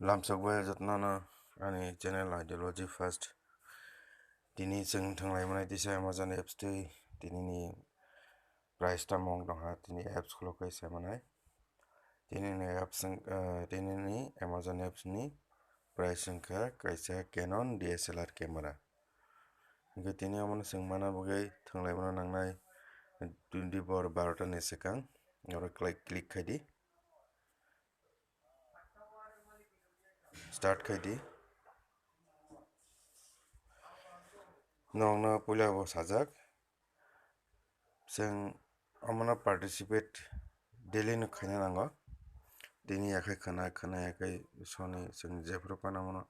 Lamsakbai jatnana ani channel ideology first tini जों थांलायमोनाय दिसा Amazon apps tui tini price tamong dongha tini apps kholokai samanai tini apps tini Amazon apps ni price sangkha kaisa Canon DSLR camera hingke tini amoni singmana bagai थांलायमोना nangnai 12 ni sekang oro click khaidi start khaidi nongna puila bo sajak जों amona participate daily no khaina nango tini yakhai khanayakhai soni जों jephru namono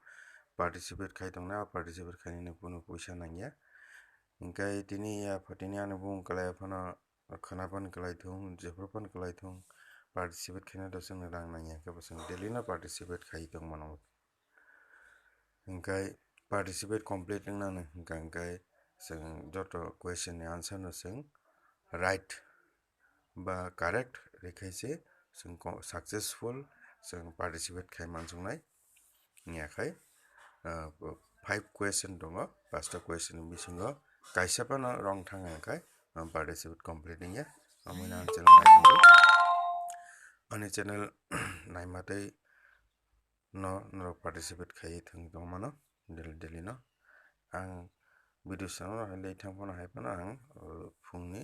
participate khai tongna participate khainani puno puisa nangya hingkai tini ani bung kalai phano khanapan kalai thung jephrupan kalai thung participate khaina to जोंनो rang nangya khe जों daily no participate khai tongmano hingkai participate complete wngmano hingkai जों joto question ni answer no जों right ba correct rekhaise जों successful जों participate khai mansuknai yakhai 5 question dongo 5 ta question ni bisingo kaisa pano wrong thanga hingkai participate complete wngya amoni ang channel naitongo ani channel naimatwi no participate khai tongmano daily no ang video channel hailai thangphano haifano ang phungni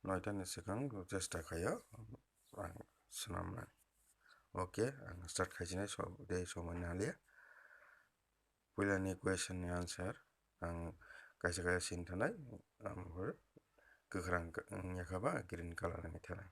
9 ta ni sekang chesta khaio ang swnamna okay ang start khaijinai somai nalia puila ni question ni answer ang kaisa singthanai kwkhwrang yakhaba green color ni thanai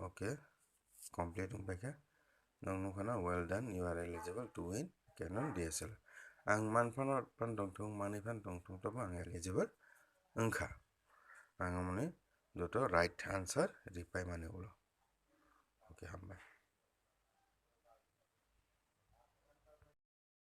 okay complete wngpaikha nong nukha well done you are eligible to win Canon DSLR ang manphano phan tongthung manui phan tongthung tabo ang eligible wngkha ang amoni joto right answer reply mani ulo okay hambai।